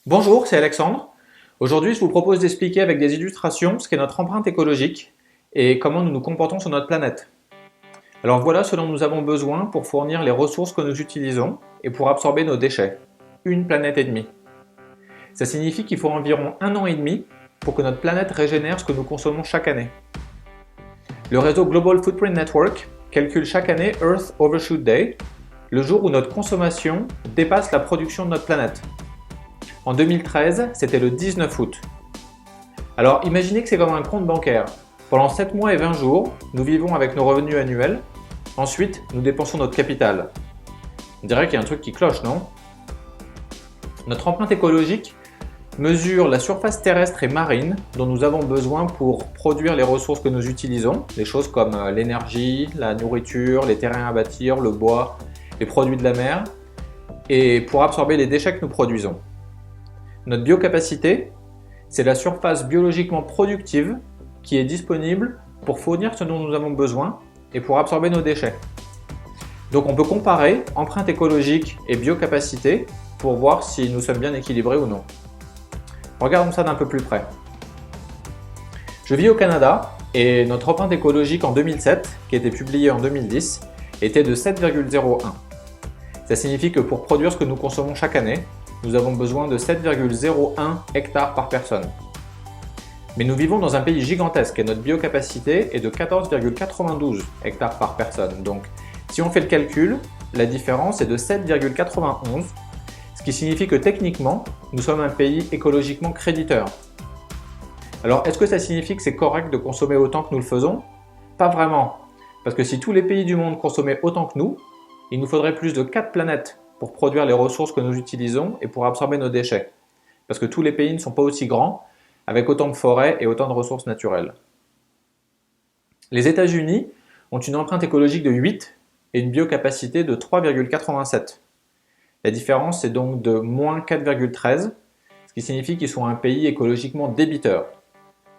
Bonjour, c'est Alexandre. Aujourd'hui, je vous propose d'expliquer avec des illustrations ce qu'est notre empreinte écologique et comment nous nous comportons sur notre planète. Alors voilà ce dont nous avons besoin pour fournir les ressources que nous utilisons et pour absorber nos déchets. Une planète et demie. Ça signifie qu'il faut environ 1 an et demi pour que notre planète régénère ce que nous consommons chaque année. Le réseau Global Footprint Network calcule chaque année Earth Overshoot Day, le jour où notre consommation dépasse la production de notre planète. En 2013, c'était le 19 août. Alors imaginez que c'est comme un compte bancaire. Pendant 7 mois et 20 jours, nous vivons avec nos revenus annuels. Ensuite, nous dépensons notre capital. On dirait qu'il y a un truc qui cloche, non? Notre empreinte écologique mesure la surface terrestre et marine dont nous avons besoin pour produire les ressources que nous utilisons, des choses comme l'énergie, la nourriture, les terrains à bâtir, le bois, les produits de la mer, et pour absorber les déchets que nous produisons. Notre biocapacité, c'est la surface biologiquement productive qui est disponible pour fournir ce dont nous avons besoin et pour absorber nos déchets. Donc on peut comparer empreinte écologique et biocapacité pour voir si nous sommes bien équilibrés ou non. Regardons ça d'un peu plus près. Je vis au Canada et notre empreinte écologique en 2007, qui a été publiée en 2010, était de 7,01. Ça signifie que pour produire ce que nous consommons chaque année, nous avons besoin de 7,01 hectares par personne. Mais nous vivons dans un pays gigantesque et notre biocapacité est de 14,92 hectares par personne. Donc, si on fait le calcul, la différence est de 7,91, ce qui signifie que techniquement, nous sommes un pays écologiquement créditeur. Alors, est-ce que ça signifie que c'est correct de consommer autant que nous le faisons? Pas vraiment, parce que si tous les pays du monde consommaient autant que nous, il nous faudrait plus de 4 planètes pour produire les ressources que nous utilisons et pour absorber nos déchets. Parce que tous les pays ne sont pas aussi grands, avec autant de forêts et autant de ressources naturelles. Les États-Unis ont une empreinte écologique de 8 et une biocapacité de 3,87. La différence est donc de moins 4,13, ce qui signifie qu'ils sont un pays écologiquement débiteur.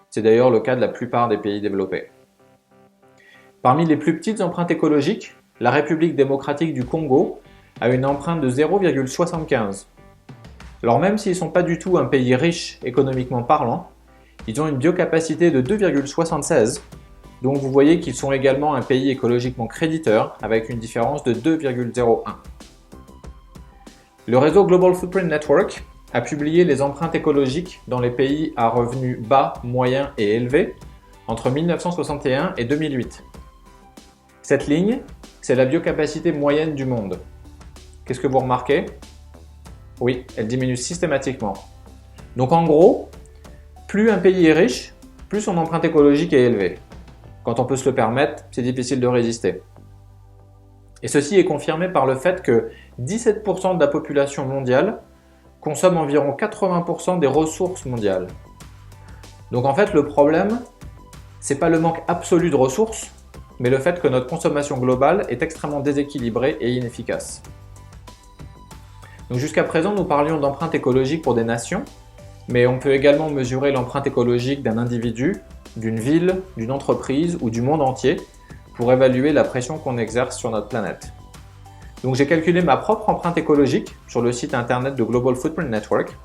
C'est d'ailleurs le cas de la plupart des pays développés. Parmi les plus petites empreintes écologiques, la République démocratique du Congo a une empreinte de 0,75. Alors même s'ils ne sont pas du tout un pays riche économiquement parlant, ils ont une biocapacité de 2,76, donc vous voyez qu'ils sont également un pays écologiquement créditeur avec une différence de 2,01. Le réseau Global Footprint Network a publié les empreintes écologiques dans les pays à revenus bas, moyens et élevés entre 1961 et 2008. Cette ligne, c'est la biocapacité moyenne du monde. Qu'est-ce que vous remarquez? Oui, elle diminue systématiquement. Donc en gros, plus un pays est riche, plus son empreinte écologique est élevée. Quand on peut se le permettre, c'est difficile de résister. Et ceci est confirmé par le fait que 17% de la population mondiale consomme environ 80% des ressources mondiales. Donc en fait, le problème, c'est pas le manque absolu de ressources, mais le fait que notre consommation globale est extrêmement déséquilibrée et inefficace. Donc jusqu'à présent, nous parlions d'empreinte écologique pour des nations, mais on peut également mesurer l'empreinte écologique d'un individu, d'une ville, d'une entreprise ou du monde entier pour évaluer la pression qu'on exerce sur notre planète. Donc j'ai calculé ma propre empreinte écologique sur le site internet de Global Footprint Network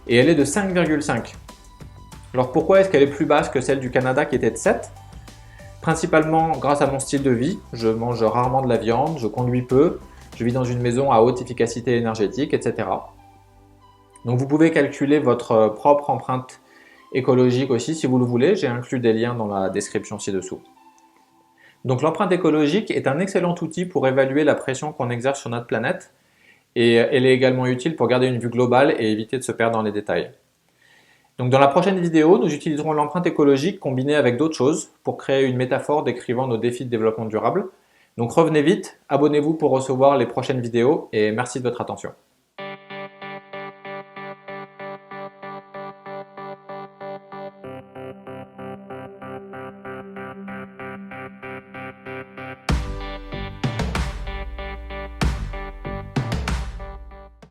et elle est de 5,5. Alors pourquoi est-ce qu'elle est plus basse que celle du Canada qui était de 7? Principalement grâce à mon style de vie, je mange rarement de la viande, je conduis peu, je vis dans une maison à haute efficacité énergétique, etc. Donc vous pouvez calculer votre propre empreinte écologique aussi si vous le voulez, j'ai inclus des liens dans la description ci-dessous. Donc l'empreinte écologique est un excellent outil pour évaluer la pression qu'on exerce sur notre planète et elle est également utile pour garder une vue globale et éviter de se perdre dans les détails. Donc dans la prochaine vidéo, nous utiliserons l'empreinte écologique combinée avec d'autres choses pour créer une métaphore décrivant nos défis de développement durable. Donc revenez vite, abonnez-vous pour recevoir les prochaines vidéos et merci de votre attention.